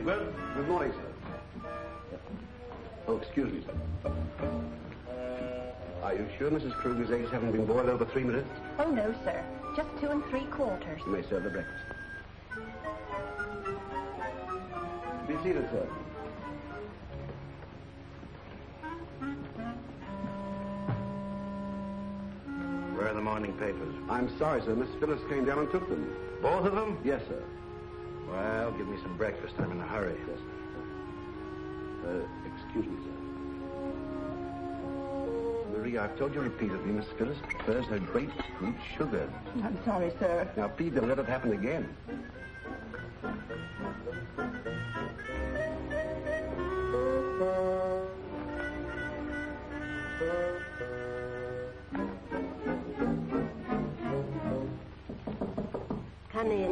Egbert. Good morning, sir. Oh, excuse me, sir. Are you sure Mrs. Kruger's eggs haven't been boiled over 3 minutes? Oh, no, sir. Just 2 3/4. You may serve the breakfast. Be seated, sir. Where are the morning papers? I'm sorry, sir. Miss Phyllis came down and took them. Both of them? Yes, sir. Well, give me some breakfast. I'm in a hurry. Yes, sir. Excuse me, sir. Marie, I've told you repeatedly, Miss Phyllis prefers her grapefruit sugar. I'm sorry, sir. Now, please don't let it happen again. Come in.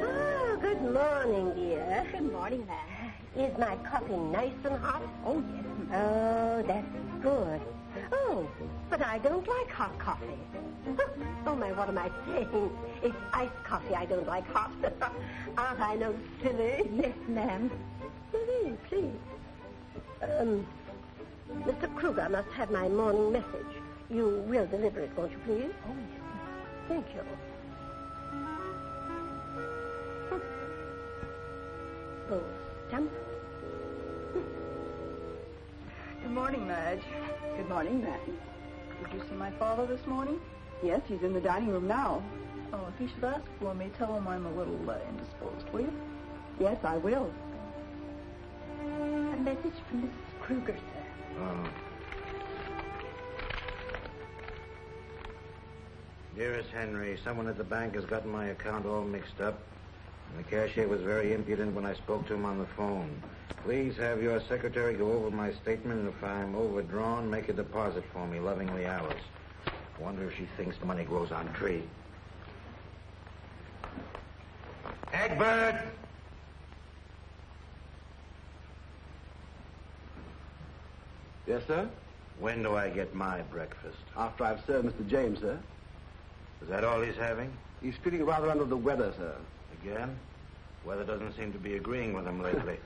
Oh, good morning, dear. Good morning, ma'am. Is my coffee nice and hot? Oh, yes. Oh, that's good. Oh, but I don't like hot coffee. Oh, my, what am I saying? It's iced coffee I don't like hot. Aren't I no silly? Yes, ma'am. Please. Mr. Kruger must have my morning message. You will deliver it, won't you, please? Oh, yes. Thank you. Oh, stump. Good morning, Madge. Good morning, ma'am. Did you see my father this morning? Yes, he's in the dining room now. Oh, if he should ask for me, tell him I'm a little indisposed, will you? Yes, I will. A message from Mrs. Kruger, sir. Oh. Dearest Henry, someone at the bank has gotten my account all mixed up. And the cashier was very impudent when I spoke to him on the phone. Please have your secretary go over my statement, and if I'm overdrawn, make a deposit for me. Lovingly, Alice. I wonder if she thinks money grows on trees. Egbert! Yes, sir? When do I get my breakfast? After I've served Mr. James, sir. Is that all he's having? He's feeling rather under the weather, sir. Again? Weather doesn't seem to be agreeing with him lately.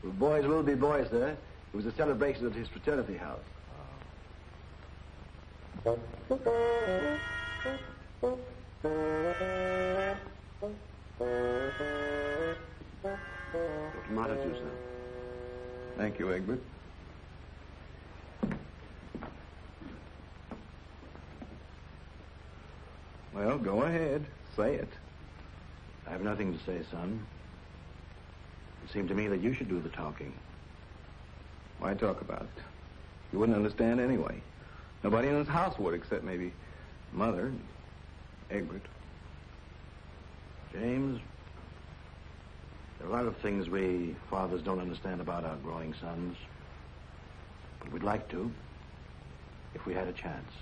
Well, boys will be boys, sir. It was a celebration at his fraternity house. Tomato juice, sir. Thank you, Egbert. Well, go ahead. Say it. I have nothing to say, son. It seemed to me that you should do the talking. Why talk about it? You wouldn't understand anyway. Nobody in this house would, except maybe Mother and Egbert. James, there are a lot of things we fathers don't understand about our growing sons. But we'd like to, if we had a chance.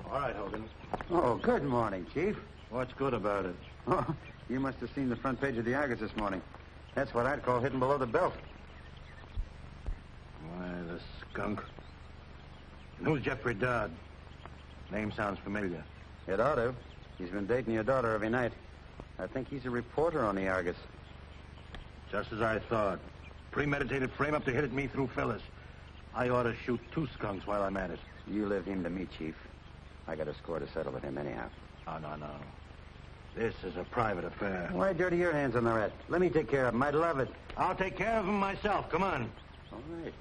All right, Hogan. Oh, good morning, Chief. What's good about it? Oh, you must have seen the front page of the Argus this morning. That's what I'd call hitting below the belt. Why, the skunk. And who's Jeffrey Dodd? Name sounds familiar. It ought to. He's been dating your daughter every night. I think he's a reporter on the Argus. Just as I thought. Premeditated frame-up to hit at me through Phyllis. I ought to shoot 2 skunks while I'm at it. You leave him to me, Chief. I got a score to settle with him anyhow. Oh, no. This is a private affair. Why dirty your hands on the rat? Let me take care of him. I'd love it. I'll take care of him myself. Come on. All right.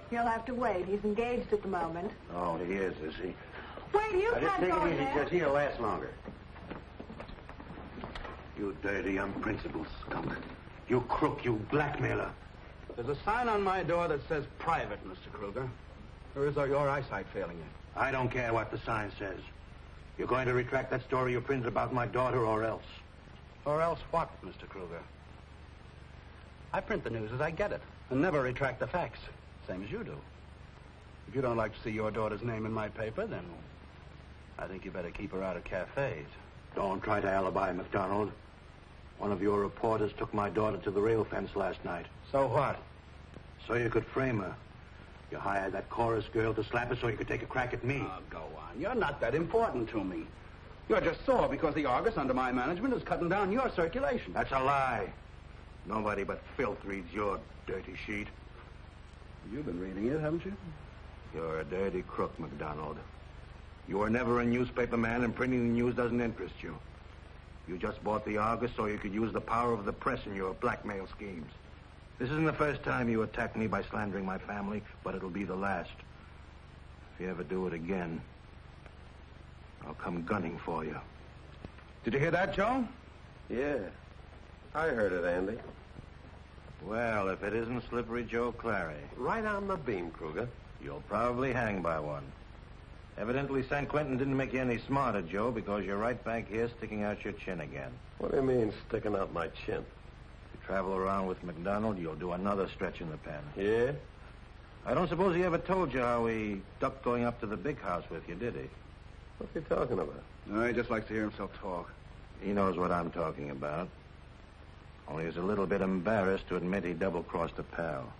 He'll have to wait. He's engaged at the moment. Oh, he is he? Wait, you Just can't take go it easy, there. Judge. He'll last longer. You dirty, unprincipled skunk. You crook, you blackmailer. There's a sign on my door that says private, Mr. Kruger. Or is your eyesight failing you? I don't care what the sign says. You're going to retract that story you printed about my daughter or else. Or else what, Mr. Kruger? I print the news as I get it and never retract the facts, same as you do. If you don't like to see your daughter's name in my paper, then I think you better keep her out of cafes. Don't try to alibi, McDonald. One of your reporters took my daughter to the rail fence last night. So what? So you could frame her. You hired that chorus girl to slap her so you could take a crack at me. Oh, go on. You're not that important to me. You're just sore because the Argus, under my management, is cutting down your circulation. That's a lie. Nobody but filth reads your dirty sheet. You've been reading it, haven't you? You're a dirty crook, McDonald. You were never a newspaper man, and printing the news doesn't interest you. You just bought the Argus so you could use the power of the press in your blackmail schemes. This isn't the first time you attacked me by slandering my family, but it'll be the last. If you ever do it again, I'll come gunning for you. Did you hear that, Joe? Yeah. I heard it, Andy. Well, if it isn't Slippery Joe Clary. Right on the beam, Kruger. You'll probably hang by one. Evidently, San Quentin didn't make you any smarter, Joe, because you're right back here sticking out your chin again. What do you mean, sticking out my chin? If you travel around with McDonald, you'll do another stretch in the pen. Yeah? I don't suppose he ever told you how he ducked going up to the big house with you, did he? What's he talking about? No, he just likes to hear himself talk. He knows what I'm talking about. Only he's a little bit embarrassed to admit he double-crossed a pal.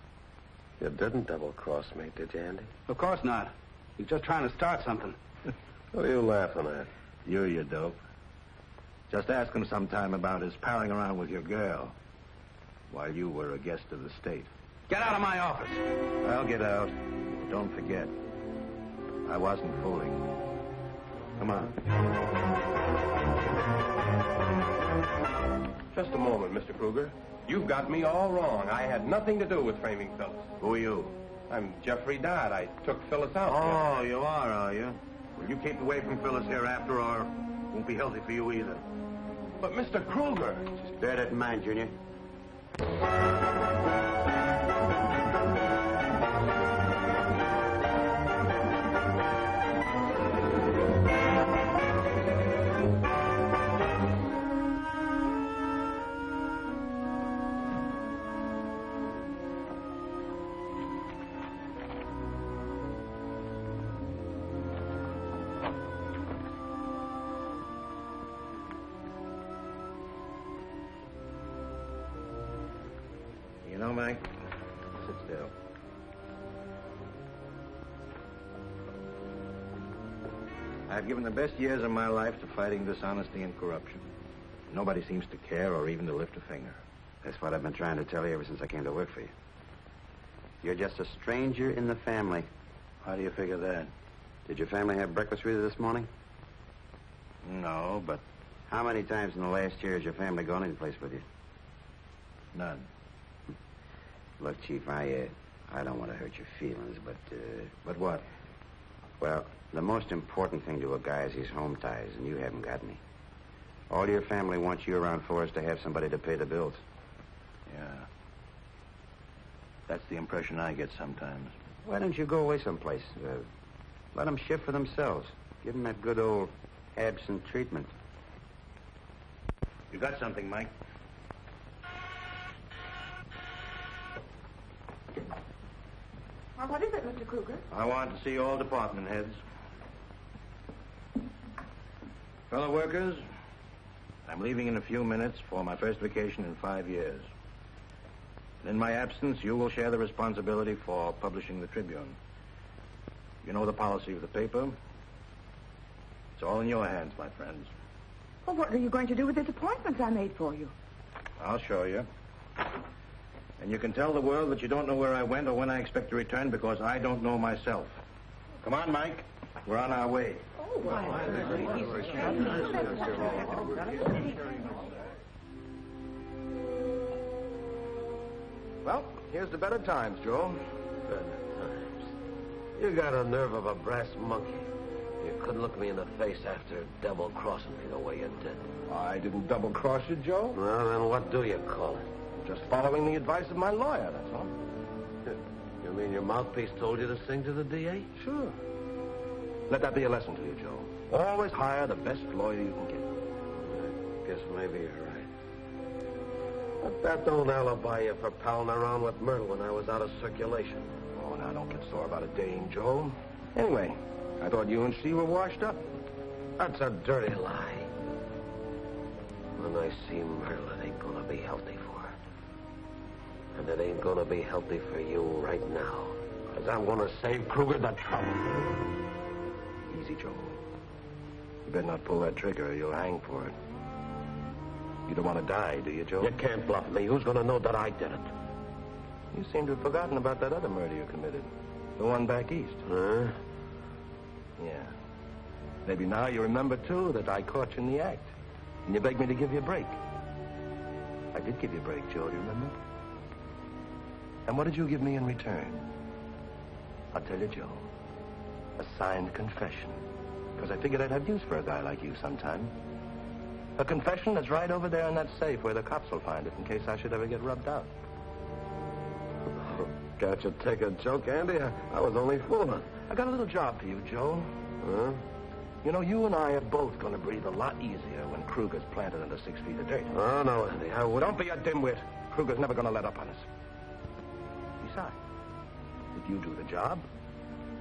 You didn't double-cross me, did you, Andy? Of course not. He's just trying to start something. What are you laughing at? You dope. Just ask him sometime about his palling around with your girl while you were a guest of the state. Get out of my office. I'll get out. Don't forget, I wasn't fooling. Come on. Just a moment, Mr. Kruger. You've got me all wrong. I had nothing to do with framing Phyllis. Who are you? I'm Jeffrey Dodd. I took Phyllis out. Oh, you are you? Well, you keep away from Phyllis hereafter, or it won't be healthy for you either. But, Mr. Kruger... Just bear that in mind, Junior. You know, Mike, sit still. I've given the best years of my life to fighting dishonesty and corruption. Nobody seems to care or even to lift a finger. That's what I've been trying to tell you ever since I came to work for you. You're just a stranger in the family. How do you figure that? Did your family have breakfast with you this morning? No, but How many times in the last year has your family gone any place with you? none. Look, Chief, I don't want to hurt your feelings, But what? well, the most important thing to a guy is his home ties, and you haven't got any. All your family wants you around for is to have somebody to pay the bills. Yeah. That's the impression I get sometimes. Why don't you go away someplace? Let them shift for themselves. Give them that good old absent treatment. You got something, Mike? Well, what is it, Mr. Kruger? I want to see all department heads. Fellow workers, I'm leaving in a few minutes for my first vacation in 5 years. In my absence, you will share the responsibility for publishing the Tribune. You know the policy of the paper. It's all in your hands, my friends. Well, what are you going to do with this appointments I made for you? I'll show you. And you can tell the world that you don't know where I went or when I expect to return because I don't know myself. Come on, Mike. We're on our way. Well, here's the better times, Joe. Better times. You got a nerve of a brass monkey. You couldn't look me in the face after double-crossing me the way you did. I didn't double-cross you, Joe. Well, then what do you call it? Just following the advice of my lawyer, that's all. You mean your mouthpiece told you to sing to the DA? Sure. Let that be a lesson to you, Joe. Always hire the best lawyer you can get. I guess maybe you're right. But that don't alibi you for palling around with Myrtle when I was out of circulation. Oh, now don't get sore about a dame, Joe. Anyway, I thought you and she were washed up. That's a dirty lie. When I see Myrtle, it ain't gonna be healthy for her. And it ain't gonna be healthy for you right now. Because I'm gonna save Kruger the trouble. Easy, Joe. You better not pull that trigger or you'll hang for it. You don't want to die, do you, Joe? You can't bluff me. Who's gonna know that I did it? You seem to have forgotten about that other murder you committed. The one back east. Huh? Yeah. Maybe now you remember, too, that I caught you in the act. And you begged me to give you a break. I did give you a break, Joe, do you remember? And what did you give me in return? I'll tell you, Joe. A signed confession. Because I figured I'd have use for a guy like you sometime. A confession that's right over there in that safe where the cops will find it in case I should ever get rubbed out. Can't you take a joke, Andy? I was only fooling. I got a little job for you, Joe. Huh? You know, you and I are both going to breathe a lot easier when Kruger's planted under 6 feet of dirt. Oh, no, Andy, I wouldn't. Don't be a dimwit. Kruger's never going to let up on us. Besides, if you do the job,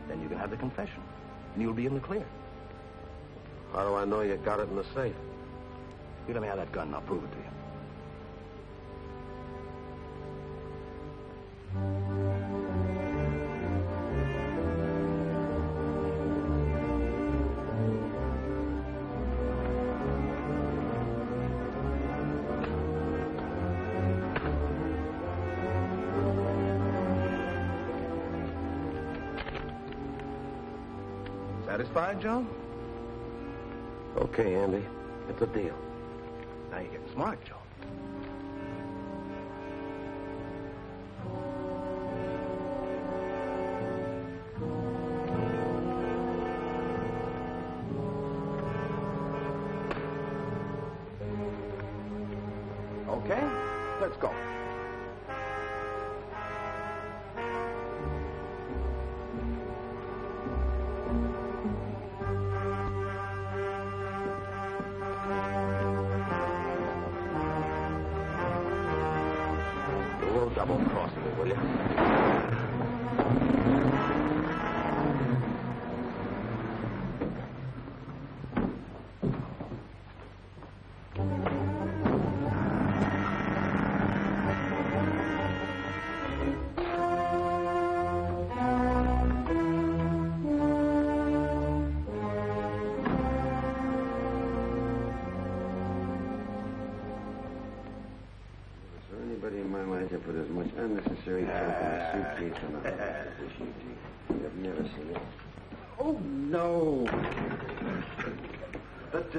then you can have the confession, and you'll be in the clear. How do I know you got it in the safe? You let me have that gun, and I'll prove it to you. Satisfied, Joe? Okay, Andy. It's a deal. Now you're getting smart, Joe. Okay, let's go. Double-cross me, will you? Put as much unnecessary junk in a suitcase in the house as you do. I've never seen it. Oh, no. But,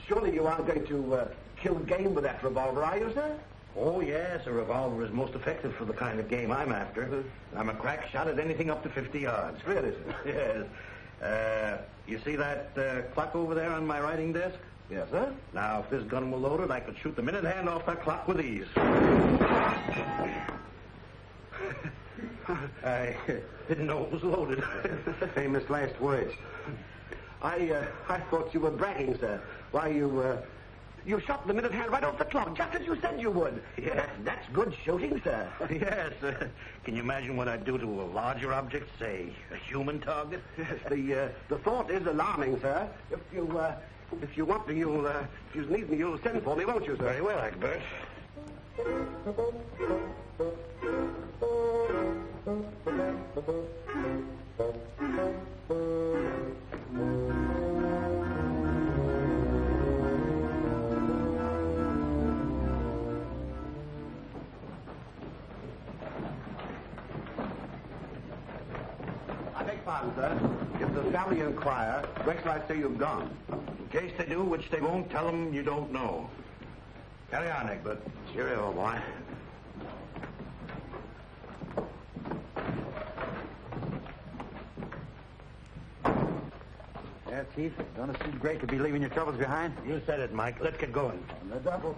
surely you aren't going to kill game with that revolver, are you, sir? Oh, yes, a revolver is most effective for the kind of game I'm after. I'm a crack shot at anything up to 50 yards. Really, sir? Yes. You see that clock over there on my writing desk? Yes, sir. Now, if this gun were loaded, I could shoot the minute hand off that clock with ease. I didn't know it was loaded. Famous last words. I thought you were bragging, sir. Why, you shot the minute hand right off the clock, just as you said you would. Yes. That's good shooting, sir. Yes. Can you imagine what I'd do to a larger object, say, a human target? Yes, the thought is alarming, sir. If you want to, if you need me, you'll send for me, won't you, sir? Very well, Egbert. I beg pardon, sir. If the family inquire, where shall I say you've gone? In case they do, which they won't, tell them you don't know. Carry on, Egbert. Cheerio, old boy. Yeah, Chief. Don't it seem great to be leaving your troubles behind? You said it, Mike. Let's get going. On the double.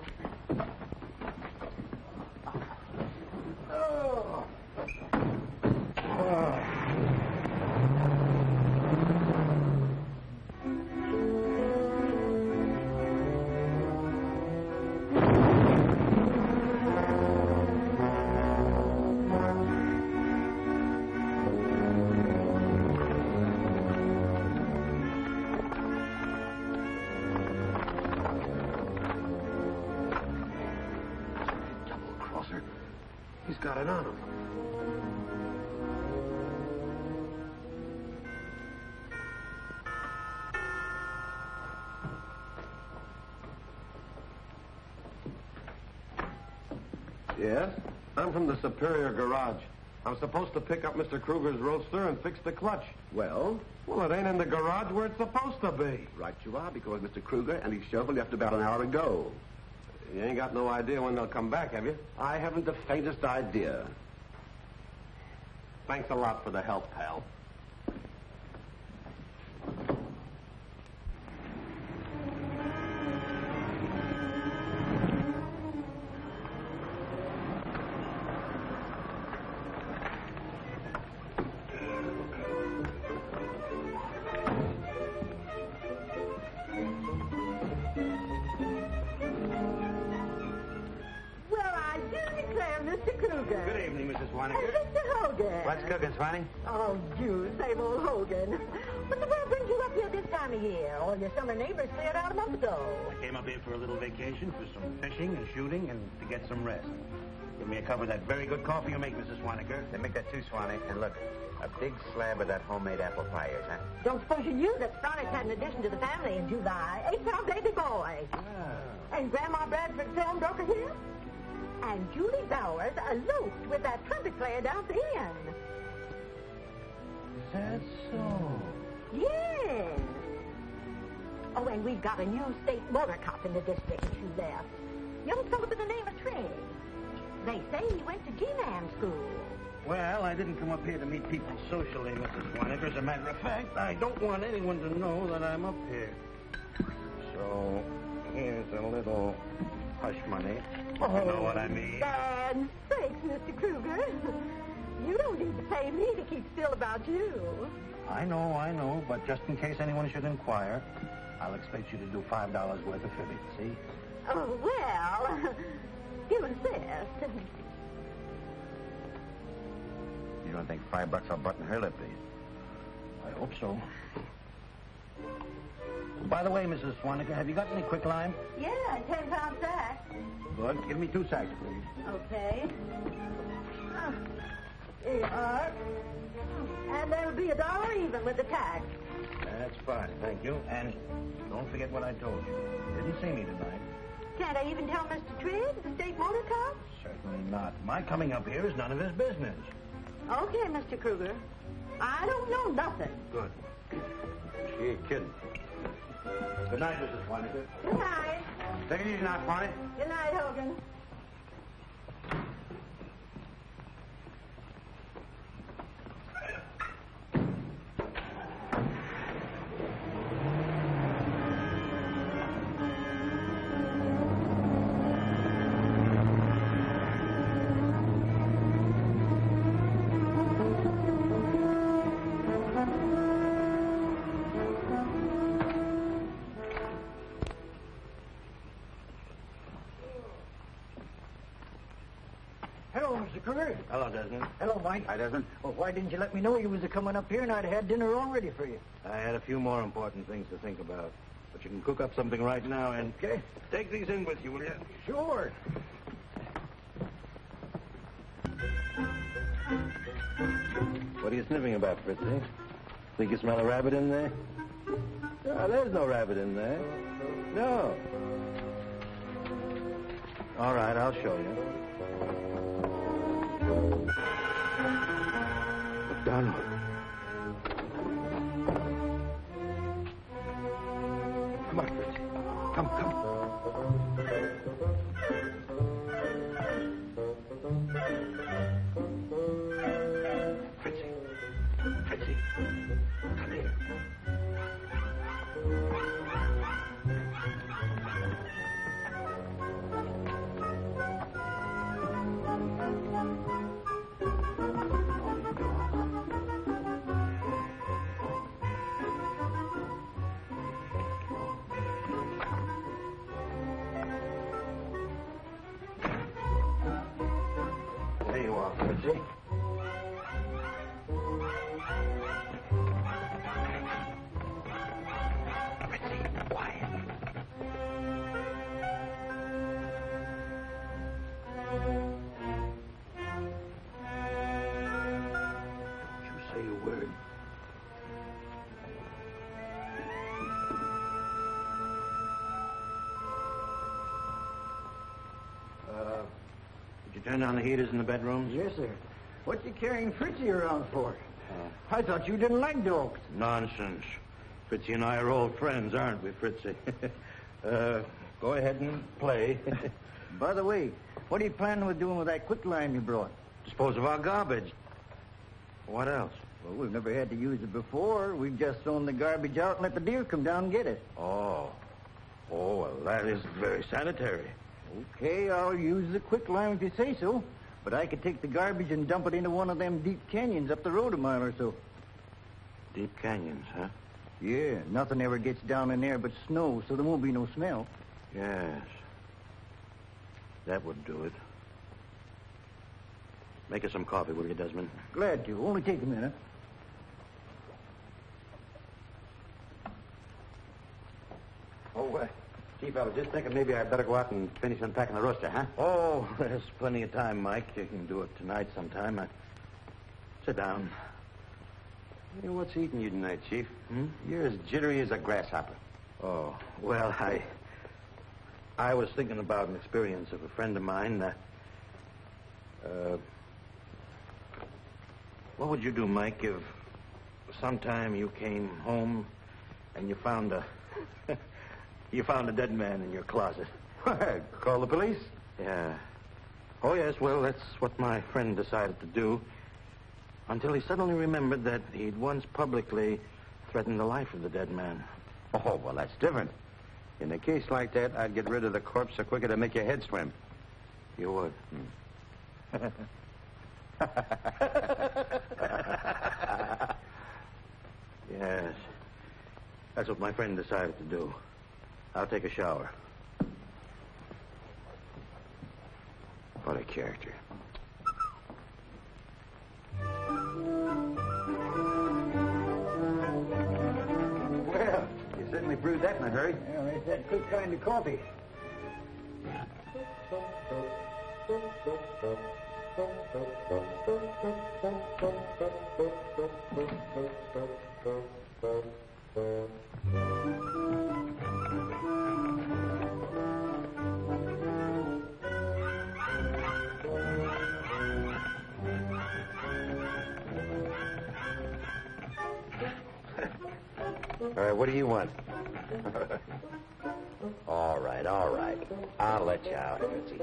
He's got it on him. Yes? I'm from the Superior Garage. I'm supposed to pick up Mr. Kruger's roadster and fix the clutch. Well? Well, it ain't in the garage where it's supposed to be. Right you are, because Mr. Kruger and his chauffeur left about an hour ago. You ain't got no idea when they'll come back, have you? I haven't the faintest idea. Thanks a lot for the help, pal. What's cooking, Swanee? Oh, you, same old Hogan. What the world brings you up here this time of year? All your summer neighbors cleared out a month ago. I came up here for a little vacation, for some fishing and shooting, and to get some rest. Give me a cup of that very good coffee you make, Mrs. Swaniker. They make that too, Swanee. And look, a big slab of that homemade apple pie, huh? Don't suppose you knew that Sonic had an addition to the family in July. 8-pound baby boy. Ah. And Grandma Bradford film broker here. And Julie Bowers eloped with that trumpet player down the end. Is that so? Yes. Oh, and we've got a new state motor cop in the district who left. Young fellow by the name of Trigg. They say he went to G-Man school. Well, I didn't come up here to meet people socially, Mrs. Swaniker. As a matter of fact, I don't want anyone to know that I'm up here. So, here's a little hush money. You know what I mean? God's sakes, Mr. Kruger. You don't need to pay me to keep still about you. I know, but just in case anyone should inquire, I'll expect you to do $5 worth of fibbing, see? Oh, well, you insist. You don't think $5 will button her lip, do you? I hope so. By the way, Mrs. Swaniker, have you got any quicklime? Yeah, 10-pound sack. Good. Give me 2 sacks, please. Okay. Here you are. And there'll be $1 even with the tax. That's fine, thank you. And don't forget what I told you. Didn't see me tonight. Can't I even tell Mr. Trigg, the state motor cop? Certainly not. My coming up here is none of his business. Okay, Mr. Kruger. I don't know nothing. Good. She ain't kidding. Good night, Mrs. Swaniker. Good night. Take it easy now, Swanee. Good night, Hogan. Kruger. Hello, Desmond. Hello, Mike. Hi, Desmond. Well, why didn't you let me know you was coming up here and I'd had dinner all ready for you? I had a few more important things to think about. But you can cook up something right now and... Okay. Take these in with you, will you? Sure. What are you sniffing about, Fritzy? Think you smell a rabbit in there? No, there's no rabbit in there. No. All right, I'll show you. McDonald. Come on, Fritzy. Come. Fritzy. Come here. There you are, Fritzy. Did you turn on the heaters in the bedrooms? Yes, sir. What you carrying Fritzy around for? I thought you didn't like dogs. Nonsense. Fritzy and I are old friends, aren't we, Fritzy? Go ahead and play. By the way, what are you planning on doing with that quicklime you brought? Dispose of our garbage. What else? Well, we've never had to use it before. We've just thrown the garbage out and let the deer come down and get it. Oh, well, that is very sanitary. Okay, I'll use the quicklime if you say so. But I could take the garbage and dump it into one of them deep canyons up the road a mile or so. Deep canyons, huh? Yeah, nothing ever gets down in there but snow, so there won't be no smell. Yes. That would do it. Make us some coffee, will you, Desmond? Glad to. Only take a minute. Oh, Chief, I was just thinking maybe I'd better go out and finish unpacking the roaster, huh? Oh, there's plenty of time, Mike. You can do it tonight sometime. Sit down. Hey, what's eating you tonight, Chief? You're as jittery as a grasshopper. Oh, well, I was thinking about an experience of a friend of mine. What would you do, Mike, if sometime you came home and you found a dead man in your closet? Call the police? Yeah. Oh, yes, well, that's what my friend decided to do until he suddenly remembered that he'd once publicly threatened the life of the dead man. Oh, well, that's different. In a case like that, I'd get rid of the corpse so quicker to make your head swim. You would? Yes. That's what my friend decided to do. I'll take a shower. What a character. Well, you certainly brewed that in a hurry. Yeah, it's that good kind of coffee. All right, what do you want? All right. I'll let you out, Fritzy.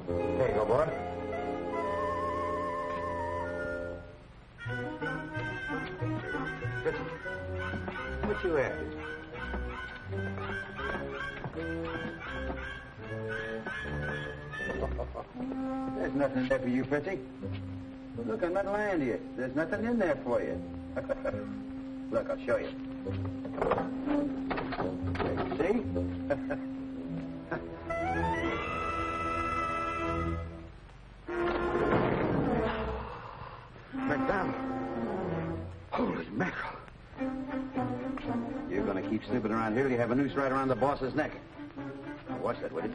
There you go, boy. Fritzy, what you after? There's nothing there for you, Fritzy. Look, I'm not lying to you. There's nothing in there for you. Look, I'll show you. See? McDonald. Holy mackerel. You're going to keep snooping around here till you have a noose right around the boss's neck. Now, watch that, will you?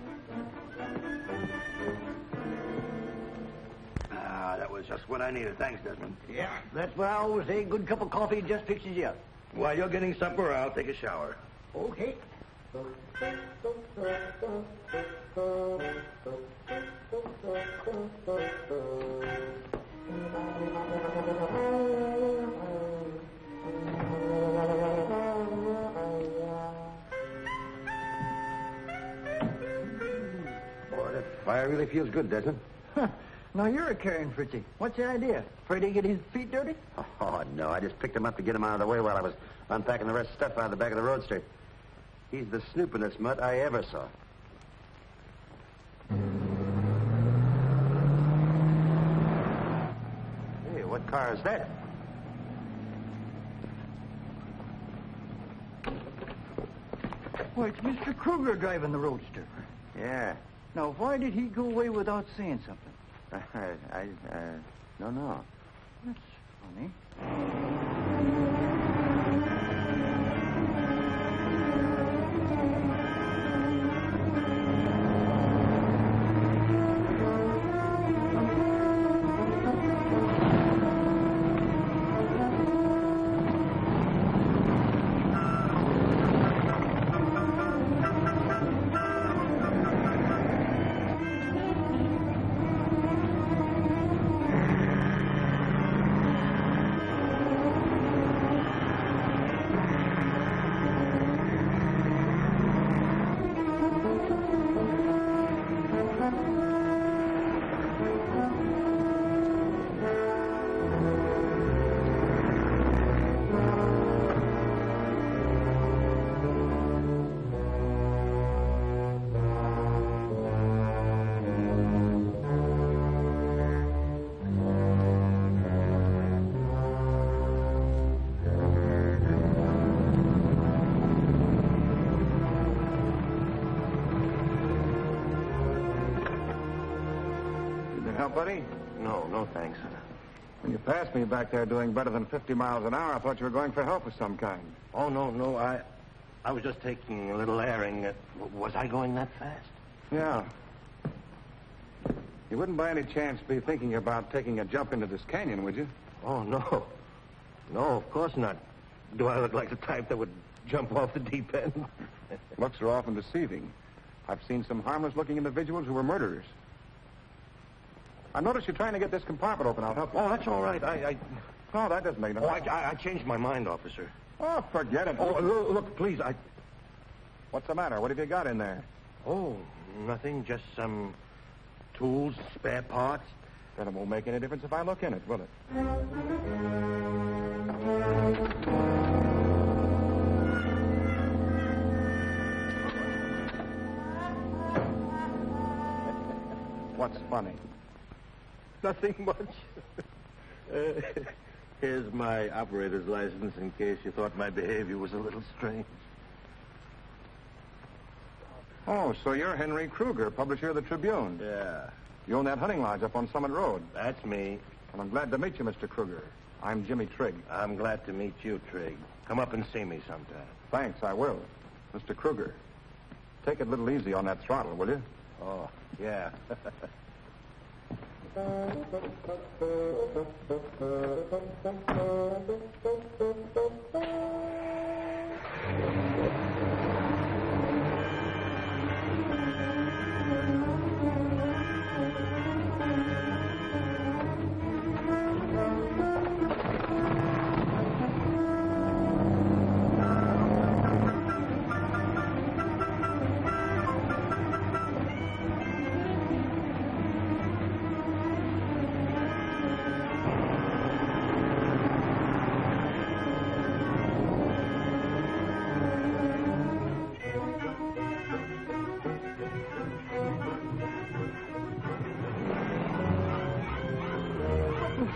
That was just what I needed. Thanks, Desmond. Yeah, that's what I always say. Good cup of coffee just fixes you up. While you're getting supper, I'll take a shower. Okay. Boy, that fire really feels good, Desmond. Huh. Now you're a caring Fritzy. What's the idea? Afraid he'd get his feet dirty? Oh, no. I just picked him up to get him out of the way while I was unpacking the rest of the stuff out of the back of the roadster. He's the snoopingest mutt I ever saw. Hey, what car is that? Why, it's Mr. Kruger driving the roadster. Yeah. Now, why did he go away without saying something? I don't know. That's funny. help, buddy? No, thanks. When you passed me back there doing better than 50 miles an hour, I thought you were going for help of some kind. Oh, no, I was just taking a little airing. Was I going that fast? Yeah. You wouldn't by any chance be thinking about taking a jump into this canyon, would you? Oh, no. No, of course not. Do I look like the type that would jump off the deep end? Looks are often deceiving. I've seen some harmless-looking individuals who were murderers. I noticed you're trying to get this compartment open. I'll help you. Oh, that's all right. No, that doesn't make no sense. I changed my mind, officer. Oh, forget it. Oh, look, please, What's the matter? What have you got in there? Oh, nothing. Just some tools, spare parts. Then it won't make any difference if I look in it, will it? What's funny? Nothing much. Here's my operator's license in case you thought my behavior was a little strange. Oh, so you're Henry Kruger, publisher of the Tribune. Yeah, You own that hunting lodge up on Summit Road. that's me. And I'm glad to meet you, Mr. Kruger. I'm Jimmy Trigg. I'm glad to meet you, Trigg. Come up and see me sometime. Thanks, I will. Mr. Kruger, take it a little easy on that throttle, will you? Oh, yeah.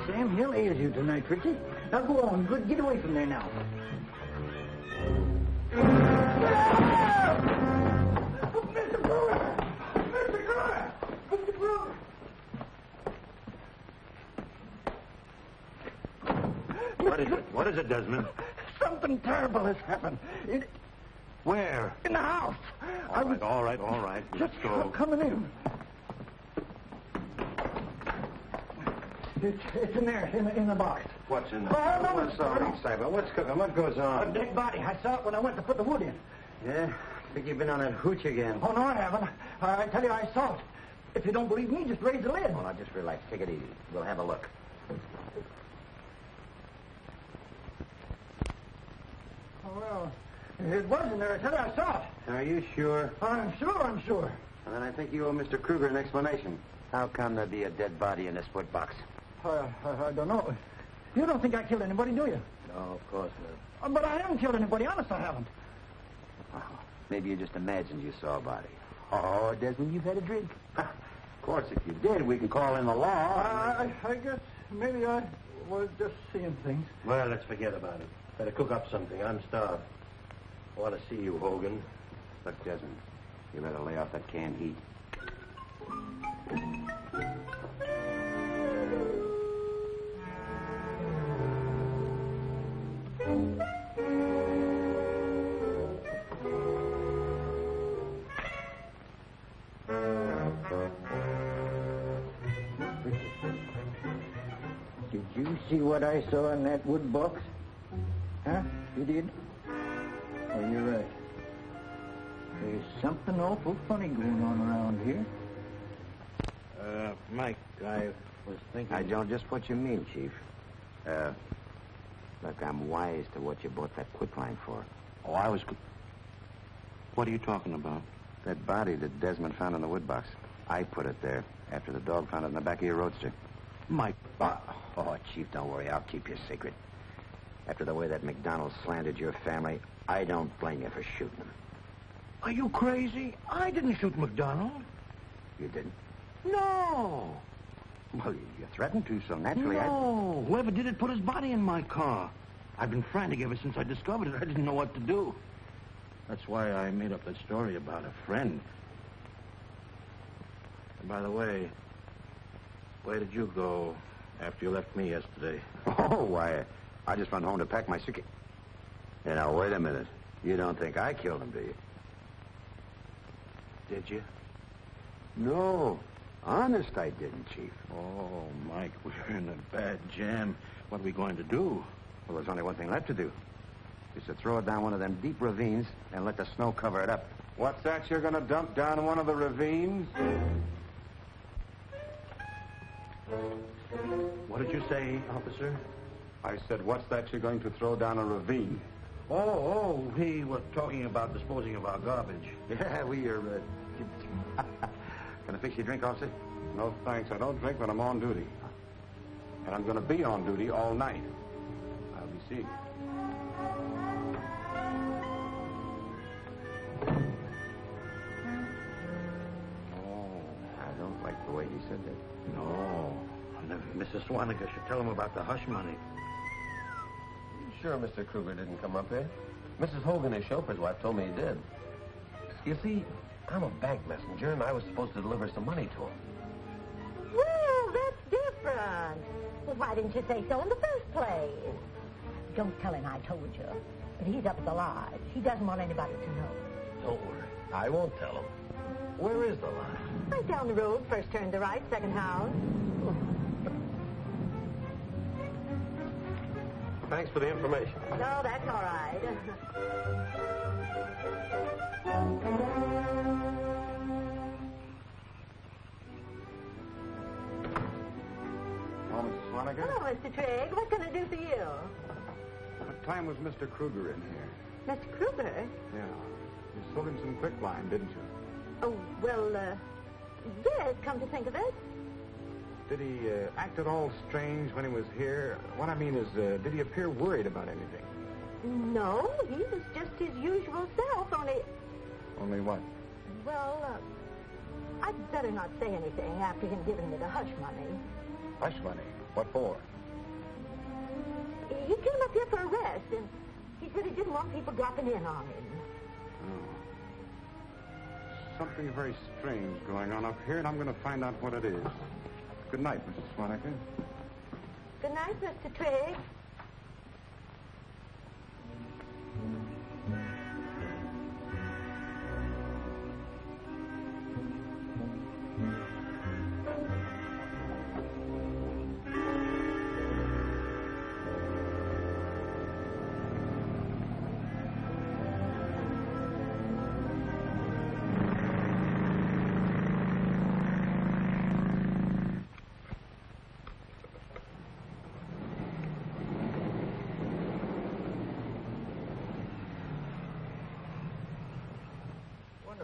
Sam Hill ails you tonight, Fritzy. Now go on. Good. Get away from there now. Mr. Brewer! Mr. Brewer! Mr. Brewer! What is it? What is it, Desmond? Something terrible has happened. Where? In the house. All right. Let's go. Coming in. It's in there, in the box. What's in Oh, no, What's wrong, Isabel? What's cooking? What goes A on? dead body. I saw it when I went to put the wood in. Yeah? I think you've been on that hooch again. Oh, no, I haven't. I tell you, I saw it. If you don't believe me, just raise the lid. Well, now, just relax. Take it easy. We'll have a look. Oh, well, it was in there. I tell you, I saw it. Are you sure? I'm sure. Well, then I think you owe Mr. Kruger an explanation. How come there'd be a dead body in this wood box? I don't know. You don't think I killed anybody, do you? No, of course not. But I haven't killed anybody. Honest, I haven't. Well, maybe you just imagined you saw a body. Oh, Desmond, you've had a drink. Of course, if you did, we can call in the law. I guess maybe I was just seeing things. Well, let's forget about it. Better cook up something. I'm starved. I want to see you, Hogan. Look, Desmond, you better lay off that canned heat. Did you see what I saw in that wood box? Huh? You did? Oh, you're right. There's something awful funny going on around here. Mike, I was thinking... I don't just what you mean, Chief. Look, I'm wise to what you bought that quicklime for. Oh, I was... What are you talking about? That body that Desmond found in the wood box. I put it there after the dog found it in the back of your roadster. Mike. Oh, Chief, don't worry. I'll keep your secret. After the way that McDonald slandered your family, I don't blame you for shooting him. Are you crazy? I didn't shoot McDonald. You didn't? No. Well, you threatened to, so naturally No. Whoever did it put his body in my car. I've been frantic ever since I discovered it. I didn't know what to do. That's why I made up that story about a friend. And by the way, Where did you go after you left me yesterday? Oh, why, I just went home to pack my suitcase. Hey, now, wait a minute. You don't think I killed him, do you? Did you? No. Honest, I didn't, Chief. Oh, Mike, we're in a bad jam. What are we going to do? Well, there's only one thing left to do. Is to throw it down one of them deep ravines and let the snow cover it up. What's that you're going to dump down one of the ravines? What did you say, officer? I said, what's that you're going to throw down a ravine? Oh, we were talking about disposing of our garbage. Yeah, we are... Can I fix you a drink, officer? No, thanks. I don't drink when I'm on duty. And I'm going to be on duty all night. I'll be seeing you. Oh, I don't like the way he said that. No. Mrs. Swaniger should tell him about the hush money. Sure Mr. Kruger didn't come up here? Mrs. Hogan, his chauffeur's wife, told me he did. You see, I'm a bank messenger, and I was supposed to deliver some money to him. Well, that's different. Well, why didn't you say so in the first place? Don't tell him I told you. But he's up at the lodge. He doesn't want anybody to know. Don't worry. I won't tell him. Where is the lodge? Right down the road, first turn to right, second house. Thanks for the information. No, that's all right. Oh, Mrs. Swaniger? Hello, Mr. Trigg. What can I do for you? What time was Mr. Kruger in here? Mr. Kruger? Yeah. You sold him some quicklime, didn't you? Oh, well, yes, come to think of it. Did he act at all strange when he was here? What I mean is, did he appear worried about anything? No, he was just his usual self, only... Only what? Well, I'd better not say anything after him giving me the hush money. Hush money? What for? He came up here for a rest, and he said he didn't want people dropping in on him. Oh. Something very strange going on up here, and I'm going to find out what it is. Good night, Mrs. Swaniger. Good night, Mr. Trigg.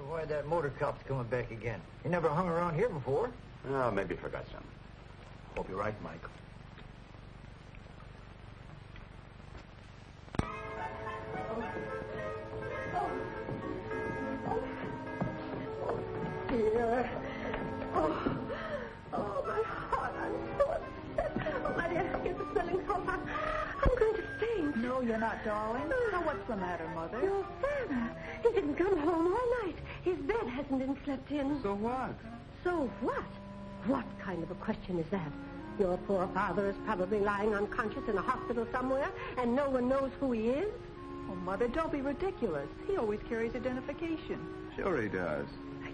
Why that motor cop's coming back again? He never hung around here before. Oh, maybe forgot something. Hope you're right, Mike. Dear. Oh, my heart, I'm so upset. Oh, my dear, here's the swelling so hot. I'm going to faint. No, you're not, darling. Now, what's the matter, Mother? Your father. He didn't come home all night. His bed hasn't been slept in. So what? So what? What kind of a question is that? Your poor father is probably lying unconscious in a hospital somewhere, and no one knows who he is. Oh, Mother, don't be ridiculous. He always carries identification. Sure he does.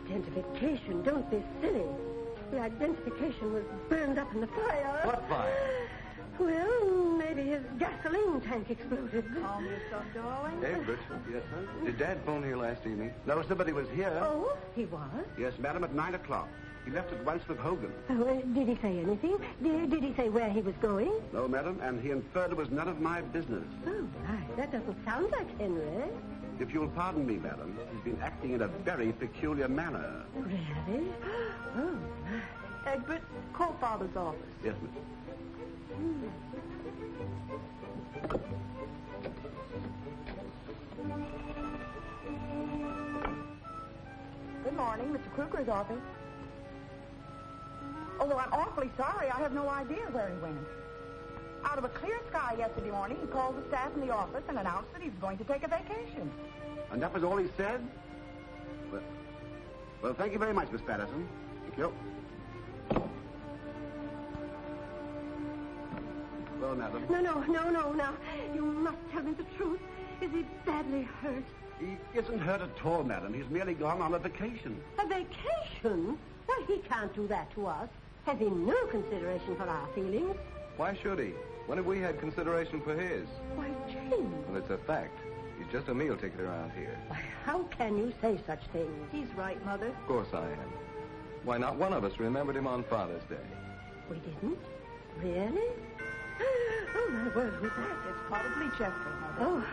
Identification? Don't be silly. The identification was burned up in the fire. What fire? Well, maybe his gasoline tank exploded. Calm yourself, darling. Egbert. Yes, sir? Did Dad phone here last evening? No, somebody was here. Oh, he was? Yes, madam, at 9 o'clock. He left at once with Hogan. Oh, did he say anything? Did he say where he was going? No, madam, and he inferred it was none of my business. Oh, my, that doesn't sound like Henry. If you'll pardon me, madam, he's been acting in a very peculiar manner. Really? Oh, my. Egbert, call Father's office. Yes, miss. Good morning, Mr. Kruger's office. Although I'm awfully sorry, I have no idea where he went. Out of a clear sky yesterday morning, he called the staff in the office and announced that he was going to take a vacation. And that was all he said? Well, thank you very much, Miss Patterson. Thank you. all, madam. No. Now, you must tell me the truth. Is he badly hurt? He isn't hurt at all, madam. He's merely gone on a vacation. A vacation? Why, he can't do that to us. Has he no consideration for our feelings? Why should he? When have we had consideration for his? Why, Jim. Well, it's a fact. He's just a meal ticket around here. Why, how can you say such things? He's right, Mother. Of course I am. Why, not one of us remembered him on Father's Day. We didn't? Really? Oh, my word, was that? It's probably Chester, Mother.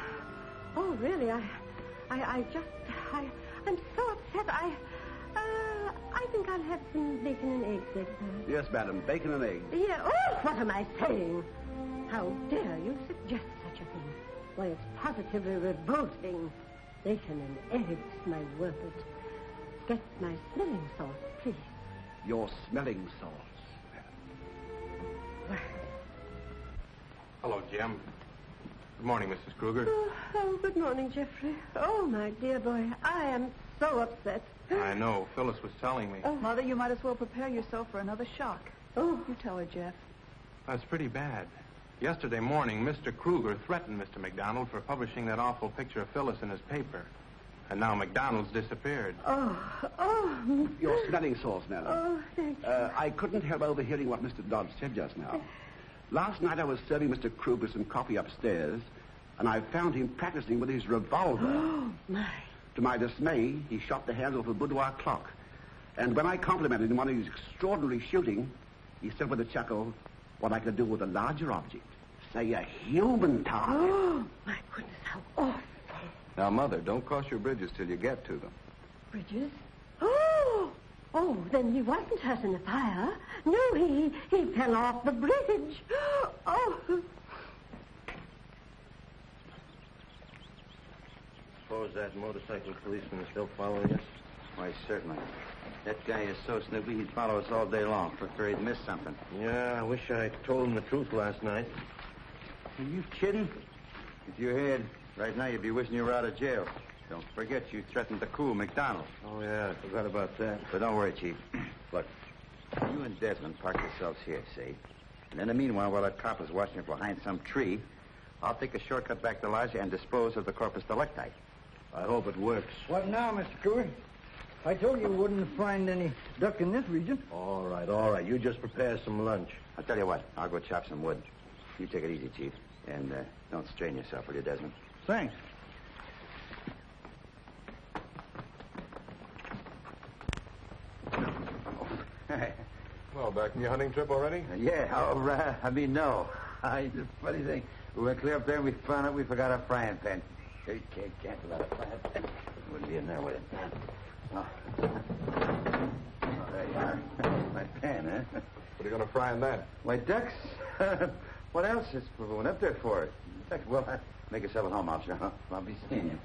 Oh, really? I'm so upset. I think I'll have some bacon and eggs next time. Yes, madam. Bacon and eggs. Yeah. Oh, what am I saying? How dare you suggest such a thing? Why, it's positively revolting. Bacon and eggs, my word. Get my smelling salts, please. Your smelling salts. Hello, Jim. Good morning, Mrs. Kruger. Oh, good morning, Jeffrey. Oh, my dear boy, I am so upset. I know. Phyllis was telling me. Mother, you might as well prepare yourself for another shock. Oh. You tell her, Jeff. That's pretty bad. Yesterday morning, Mr. Kruger threatened Mr. McDonald for publishing that awful picture of Phyllis in his paper. And now McDonald's disappeared. Oh. Your smelling salts, madam. Oh, thank you. I couldn't help overhearing what Mr. Dodge said just now. Last night I was serving Mr. Kruger some coffee upstairs, and I found him practicing with his revolver. Oh, my. To my dismay, he shot the handle of a boudoir clock. And when I complimented him on his extraordinary shooting, he said with a chuckle, what I could do with a larger object. Say, a human target. Oh, my goodness, how awful. Now, Mother, don't cross your bridges till you get to them. Bridges? Oh, then he wasn't hurt in the fire. No, he fell off the bridge. Oh. Suppose that motorcycle policeman is still following us? Why, certainly. That guy is so snoopy he'd follow us all day long for fear he'd miss something. Yeah, I wish I told him the truth last night. Are you kidding? If you had, right now you'd be wishing you were out of jail. Don't forget you threatened to cool McDonald. Oh, yeah, I forgot about that. But don't worry, Chief. Look, you and Desmond park yourselves here, see? And in the meanwhile, while that cop is watching behind some tree, I'll take a shortcut back to Lodge and dispose of the corpus delicti. I hope it works. What now, Mr. Kruger? I told you wouldn't find any duck in this region. All right. You just prepare some lunch. I'll tell you what, I'll go chop some wood. You take it easy, Chief. And don't strain yourself, will you, Desmond? Thanks. Well, back from your hunting trip already? Yeah, no. The funny thing, we went clear up there and we found out we forgot our frying pan. You can't cancel out a frying pan. Wouldn't be in there with it. Oh, there you are. My pan, huh? What are you going to fry in that? Why, ducks. What else is we went up there for it? In fact, well, make yourself at home, officer. I'll be seeing you.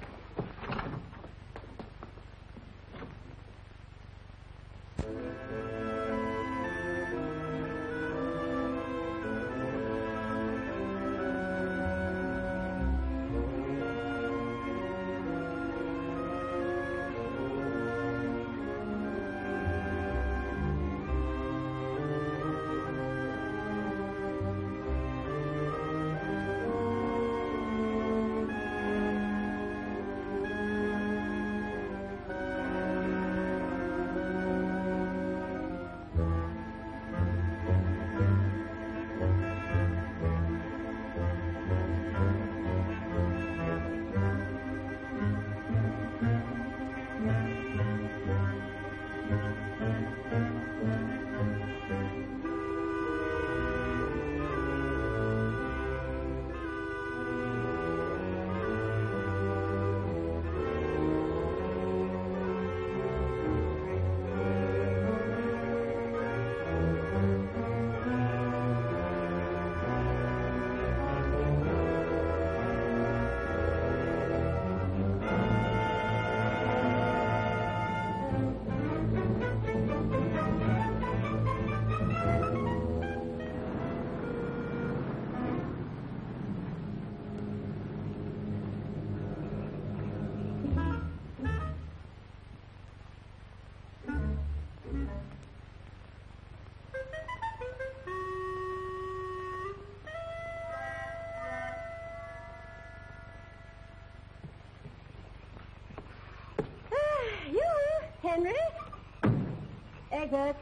Egbert?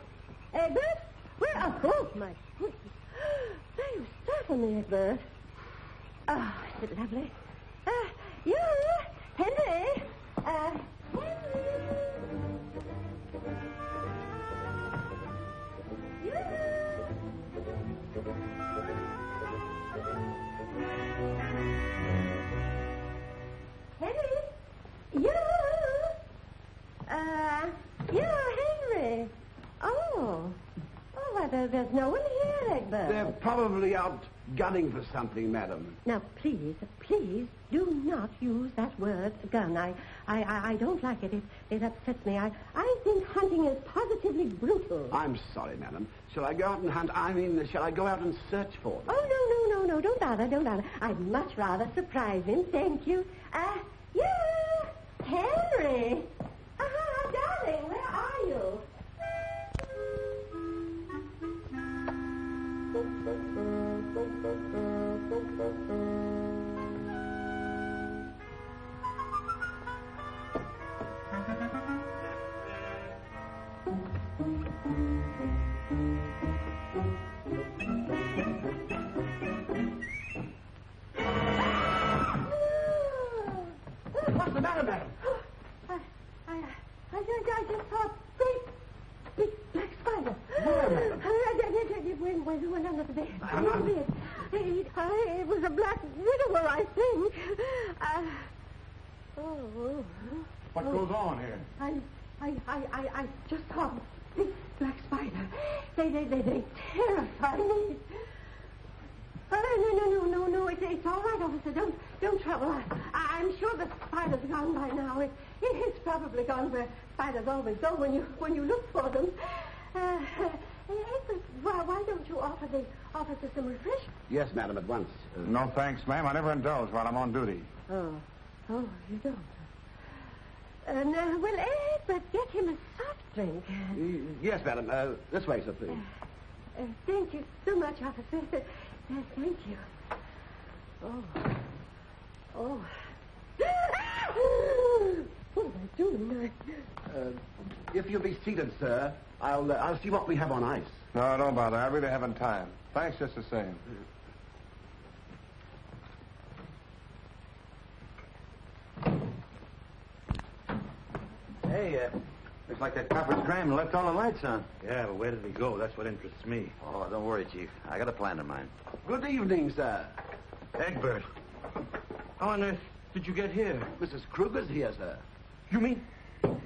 Egbert? Where? Oh, my goodness. There you startle me, Egbert. Oh, is it lovely? You, Henry. Henry. You. Henry. You. You, Henry. Oh. Oh, well, there's no one here, Egbert. They're probably out gunning for something, madam. Now, please do not use that word, gun. I don't like it. It upsets me. I think hunting is positively brutal. I'm sorry, madam. Shall I go out and hunt? Shall I go out and search for them? Oh, no. Don't bother. I'd much rather surprise him. Thank you. You, Henry. Darling, where are you? What's the matter, madam? I just saw a big black spider. Where, madam? It went under the bed. It was a black widower, I think. What goes on here? I just saw a big black spider. They terrify me. No, it's all right, officer. Don't trouble. I'm sure the spider's gone by now. It's probably gone where spiders always go when you look for them. Why don't you offer the officer some refreshment? Yes, madam, at once. No thanks, ma'am. I never indulge while I'm on duty. Oh, you don't. Well, but get him a soft drink. Yes, madam. This way, sir, please. Thank you so much, officer. Thank you. Oh. What am I doing? If you'll be seated, sir, I'll see what we have on ice. No, don't bother. I really haven't time. Thanks just the same. Hey, looks like that copper's crammed and left all the lights on. Yeah, but where did he go? That's what interests me. Oh, don't worry, Chief. I got a plan in mind. Good evening, sir. Egbert. How on earth did you get here? Mrs. Kruger's here, sir. You mean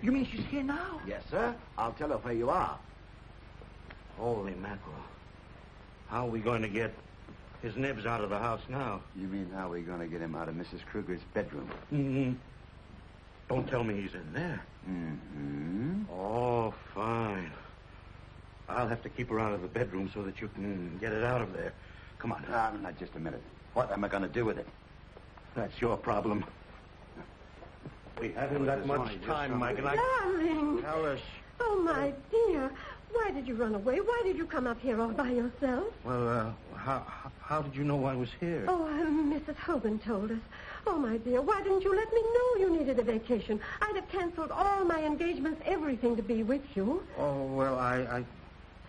she's here now? Yes, sir. I'll tell her where you are. Holy mackerel. How are we going to get his nibs out of the house now? You mean how are we going to get him out of Mrs. Kruger's bedroom? Mm-hmm. Don't tell me he's in there. Mm-hmm. Oh, fine. I'll have to keep her out of the bedroom so that you can get it out of there. Come on. Now, just a minute. What am I going to do with it? That's your problem. We haven't that much time, Mike, and Darling. Tell us. Oh, my dear. Why did you run away? Why did you come up here all by yourself? Well, how did you know I was here? Oh, Mrs. Hogan told us. Oh, my dear, why didn't you let me know you needed a vacation? I'd have canceled all my engagements, everything to be with you. Oh, well, I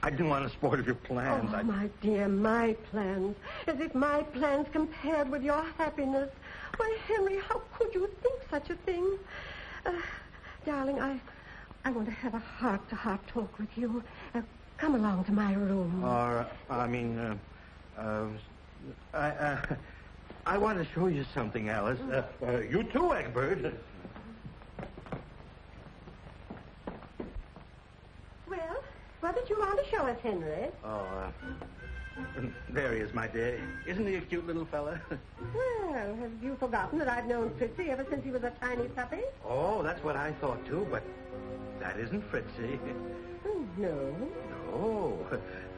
didn't want to spoil your plans. Oh, my dear, my plans. As if my plans compared with your happiness. Why, Henry, how could you think such a thing? Darling, I want to have a heart-to-heart talk with you. Come along to my room. I want to show you something, Alice. You too, Egbert. Well, what did you want to show us, Henry? There he is, my dear. Isn't he a cute little fella? Well, have you forgotten that I've known Fritzy ever since he was a tiny puppy? Oh, that's what I thought, too, but that isn't Fritzy. No. No.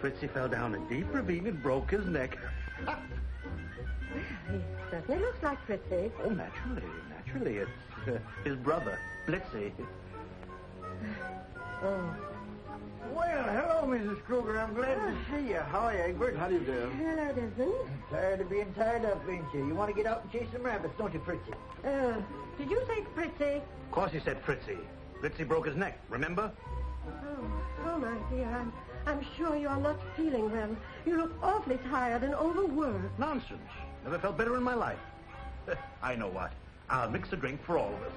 Fritzy fell down a deep ravine and broke his neck. He certainly looks like Fritzy. Oh, naturally. It's his brother, Blitzy. Oh. Well, hello, Mrs. Kruger. I'm glad to see you. How are you, Egbert? How do you do? Hello, Desmond. Tired of being tied up, ain't you? You want to get out and chase some rabbits, don't you, Fritzy? Did you say Fritzy? Of course he said Fritzy. Fritzy broke his neck, remember? Oh, my dear, I'm sure you're not feeling well. You look awfully tired and overworked. Nonsense. Never felt better in my life. I know what. I'll mix a drink for all of us.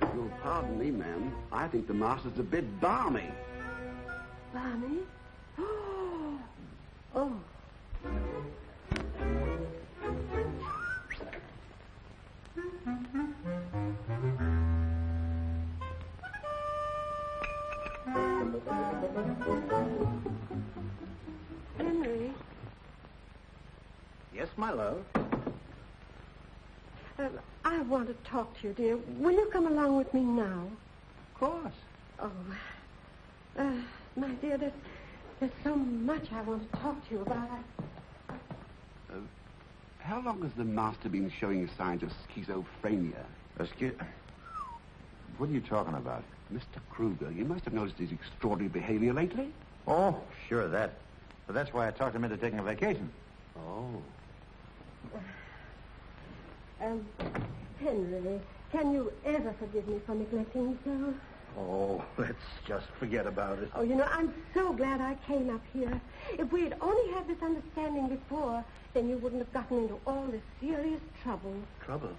Oh, pardon me, ma'am. I think the master's a bit balmy. Barney? Oh. Henry? Yes, my love. I want to talk to you, dear. Will you come along with me now? Of course. Oh, my dear, there's so much I want to talk to you about. How long has the master been showing signs of schizophrenia? Excuse... What are you talking about? Mr. Kruger, you must have noticed his extraordinary behavior lately. Oh, sure, that. But that's why I talked him into taking a vacation. Oh. Henry, can you ever forgive me for neglecting you so? Oh, let's just forget about it. Oh, I'm so glad I came up here. If we had only had this understanding before, then you wouldn't have gotten into all this serious trouble. Trouble?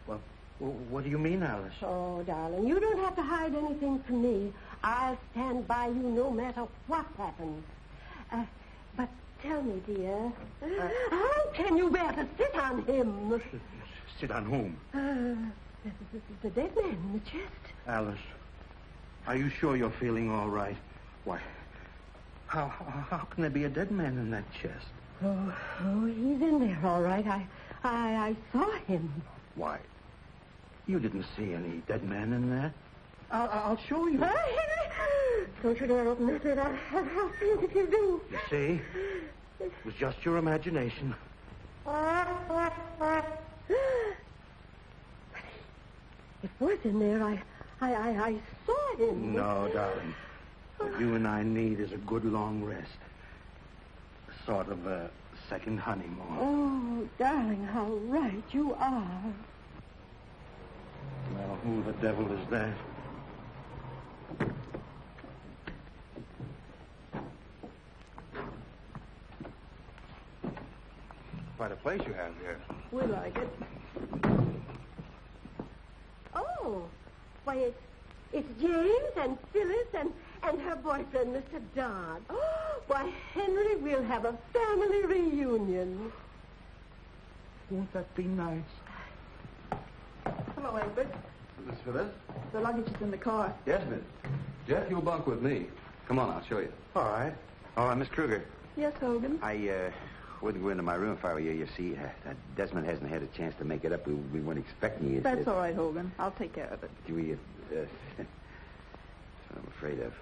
Well, what do you mean, Alice? Oh, darling, you don't have to hide anything from me. I'll stand by you no matter what happens. But tell me, dear, how can you bear to sit on him? Sit on whom? The dead man in the chest. Alice, are you sure you're feeling all right? Why, how can there be a dead man in that chest? Oh, he's in there, all right. I saw him. Why, you didn't see any dead man in there. I'll show you. Henry! Don't you dare open this lid. I'll faint if you do. You see? It was just your imagination. It was in there. I saw him. No, darling. What you and I need is a good long rest. Sort of a second honeymoon. Oh, darling, how right you are. Well, who the devil is that? Quite a place you have here. We like it. Oh, why, it's James and Phyllis and her boyfriend, Mr. Dodd. Oh, why, Henry, we'll have a family reunion. Won't that be nice? Hello, Albert. Miss Phyllis? The luggage is in the car. Yes, miss. Jeff, you'll bunk with me. Come on, I'll show you. All right. Oh, Miss Kruger. Yes, Hogan? I wouldn't go into my room if I were you. You see, Desmond hasn't had a chance to make it up. We weren't expecting you. That's all right, Hogan. I'll take care of it. That's what I'm afraid of.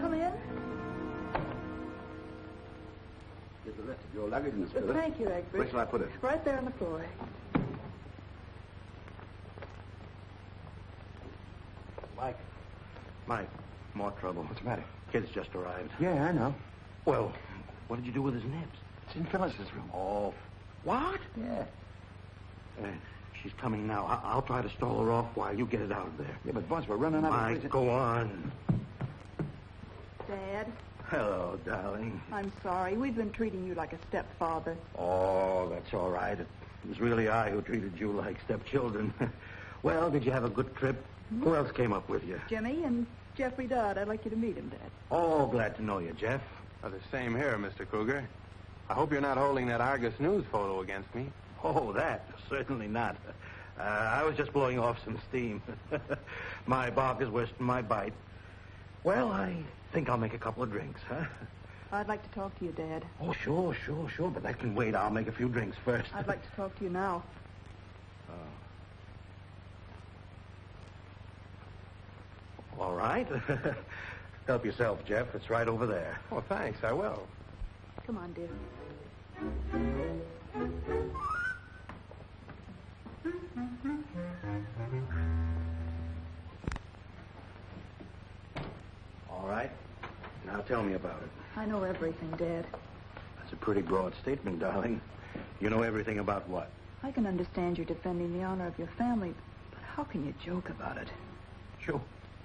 Come in. Get the rest of your luggage, Miss Phyllis. Thank you, Egbert. Where shall I put it? Right there on the floor. Mike, more trouble. What's the matter? Kid's just arrived. Yeah, I know. Well, what did you do with his nibs? It's in Phyllis's room. Oh, what? Yeah. She's coming now. I'll try to stall her off while you get it out of there. Yeah, but boss, we're running out of Mike, go on. Dad, Hello, darling. I'm sorry. We've been treating you like a stepfather. Oh, that's all right. It was really I who treated you like stepchildren. Well, did you have a good trip? Who else came up with you? Jimmy and Jeffrey Dodd. I'd like you to meet him, Dad. Oh, glad to know you, Jeff. The same here, Mr. Kruger. I hope you're not holding that Argus News photo against me. Oh, that? Certainly not. I was just blowing off some steam. My bark is worse than my bite. Well, I think I'll make a couple of drinks, huh? I'd like to talk to you, Dad. Oh, sure. But that can wait. I'll make a few drinks first. I'd like to talk to you now. All right. Help yourself, Jeff. It's right over there. Oh, thanks. I will. Come on, dear. Tell me about it. I know everything, Dad. That's a pretty broad statement, darling. You know everything about what? I can understand you defending the honor of your family, but how can you joke about it?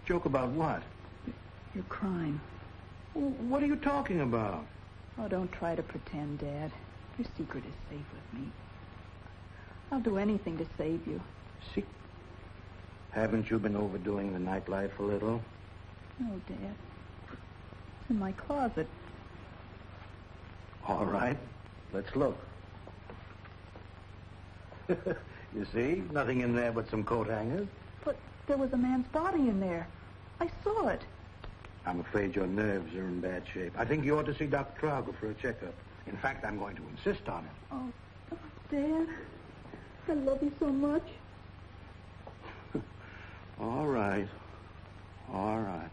Joke about what? Your crime. What are you talking about? Oh, don't try to pretend, Dad. Your secret is safe with me. I'll do anything to save you. See? Haven't you been overdoing the nightlife a little? No, Dad. It's in my closet. All right. Let's look. You see? Nothing in there but some coat hangers. But there was a man's body in there. I saw it. I'm afraid your nerves are in bad shape. I think you ought to see Dr. Trauger for a checkup. In fact, I'm going to insist on it. Oh, Dad. I love you so much. All right. All right.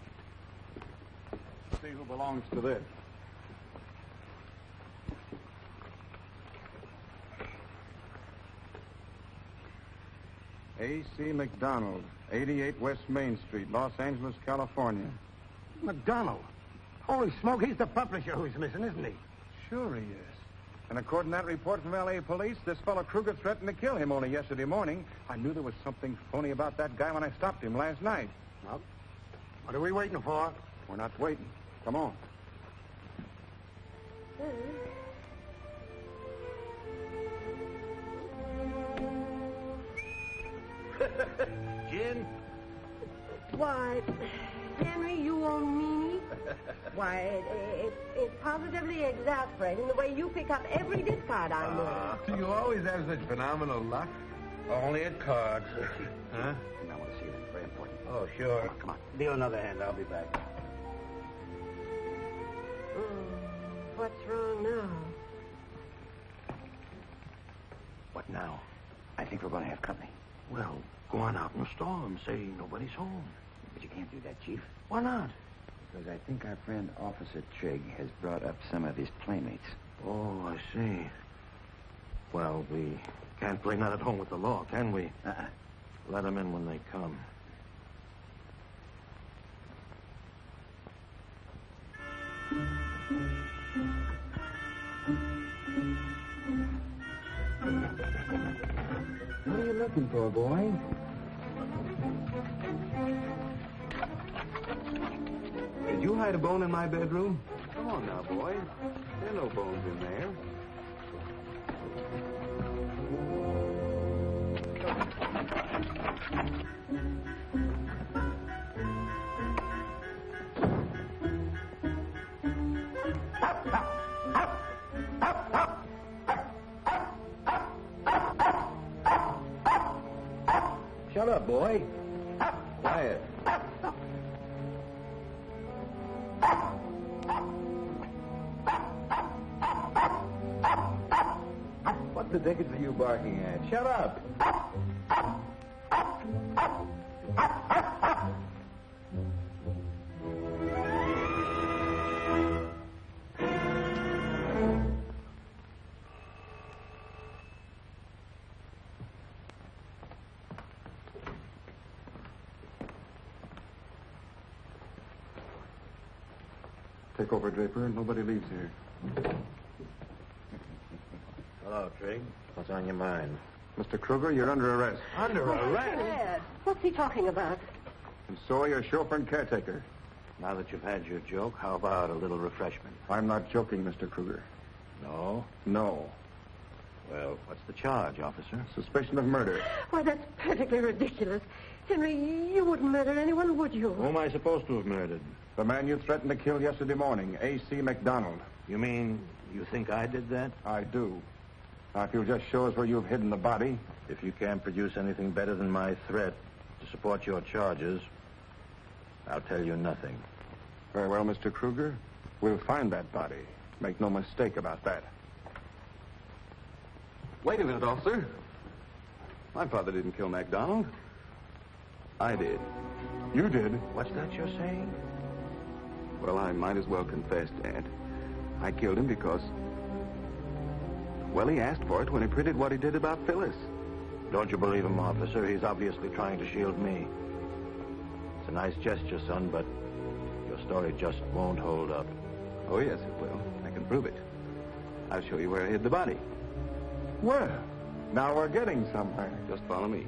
See who belongs to this. A.C. McDonald, 88 West Main Street, Los Angeles, California. McDonald? Holy smoke, he's the publisher who's missing, isn't he? Sure he is. And according to that report from L.A. police, this fellow Kruger threatened to kill him only yesterday morning. I knew there was something phony about that guy when I stopped him last night. Well, what are we waiting for? We're not waiting. Come on. Gin? Why, Henry, you old meanie. Why, it's positively exasperating the way you pick up every discard I make. You always have such phenomenal luck. Only at cards. Huh? I want to see you. It's very important. Oh, sure. Come on. Deal another hand. I'll be back. What's wrong now? What now? I think we're going to have company. Well, go on out in the storm. Say nobody's home. But you can't do that, Chief. Why not? Because I think our friend Officer Trigg has brought up some of his playmates. Oh, I see. Well, we can't play not at home with the law, can we? Let them in when they come. What are you looking for, boy? Did you hide a bone in my bedroom? Come on now, boy. There are no bones in there. Shut up, boy. Quiet. What the dickens are you barking at? Shut up. Take over, Draper. Nobody leaves here. Hello, Trigg. What's on your mind? Mr. Kruger, you're under arrest. Under arrest? Dad, what's he talking about? And so are your chauffeur and caretaker. Now that you've had your joke, how about a little refreshment? I'm not joking, Mr. Kruger. No? No. Well, what's the charge, officer? Suspicion of murder. Why, that's perfectly ridiculous. Henry, you wouldn't murder anyone, would you? Who am I supposed to have murdered? The man you threatened to kill yesterday morning, A.C. McDonald. You mean you think I did that? I do. Now, if you'll just show us where you've hidden the body. If you can't produce anything better than my threat to support your charges, I'll tell you nothing. Very well, Mr. Kruger. We'll find that body. Make no mistake about that. Wait a minute, officer. My father didn't kill MacDonald. I did. You did? What's that you're saying? Well, I might as well confess, Dad. I killed him because... Well, he asked for it when he printed what he did about Phyllis. Don't you believe him, officer? He's obviously trying to shield me. It's a nice gesture, son, but your story just won't hold up. Oh, yes, it will. I can prove it. I'll show you where I hid the body. Well, now we're getting somewhere. Just follow me.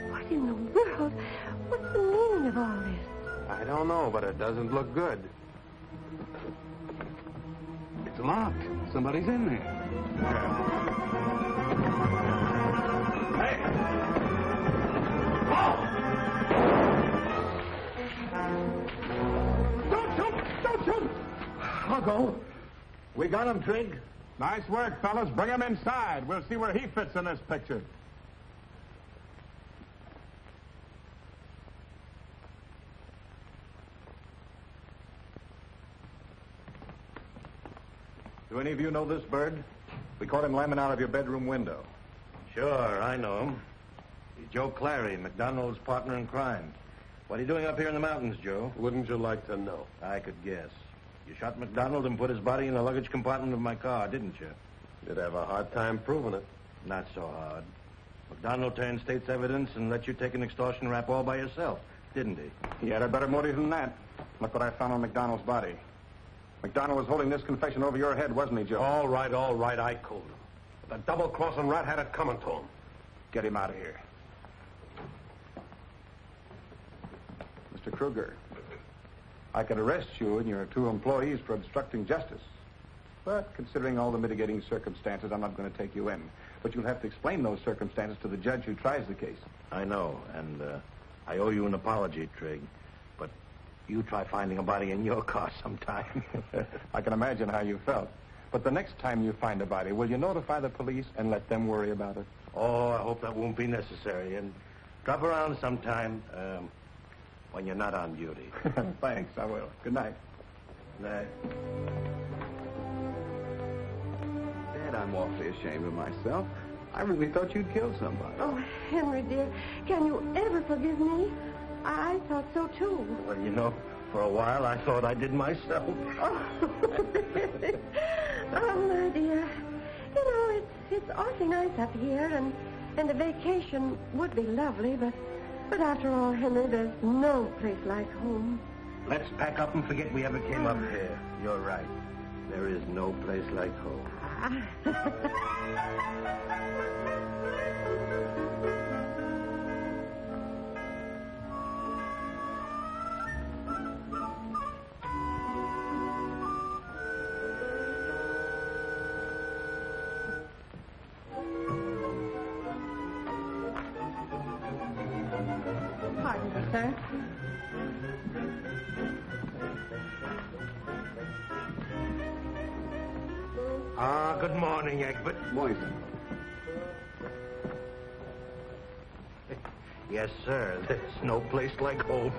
What in the world? What's the meaning of all this? I don't know, but it doesn't look good. It's locked. Somebody's in there. Hey! Oh! Don't shoot! Don't shoot! I'll go. We got him, Trig. Nice work, fellas. Bring him inside. We'll see where he fits in this picture. Do any of you know this bird? We caught him lambing out of your bedroom window. Sure, I know him. He's Joe Clary, McDonald's partner in crime. What are you doing up here in the mountains, Joe? Wouldn't you like to know? I could guess. You shot McDonald and put his body in the luggage compartment of my car, didn't you? You'd have a hard time proving it. Not so hard. McDonald turned state's evidence and let you take an extortion rap all by yourself, didn't he? He had a better motive than that. Look what I found on McDonald's body. McDonald was holding this confession over your head, wasn't he, Joe? All right, I told him. The double-crossing rat had it coming to him. Get him out of here. Mr. Kruger, I could arrest you and your two employees for obstructing justice. But considering all the mitigating circumstances, I'm not going to take you in. But you'll have to explain those circumstances to the judge who tries the case. I know, and I owe you an apology, Trig. But you try finding a body in your car sometime. I can imagine how you felt. But the next time you find a body, will you notify the police and let them worry about it? Oh, I hope that won't be necessary. And drop around sometime when you're not on duty. Thanks, I will. Good night. Good night. Dad, I'm awfully ashamed of myself. I really thought you'd killed somebody. Oh, Henry, dear, can you ever forgive me? I thought so, too. Well, you know, for a while I thought I did myself. Oh, oh my dear. You know, it's awfully nice up here, and a vacation would be lovely, but after all, Henry, there's no place like home. Let's pack up and forget we ever came up here. You're right. There is no place like home. Pardon me, sir. Good morning, Egbert. Morning, sir. Yes, sir. There's no place like home.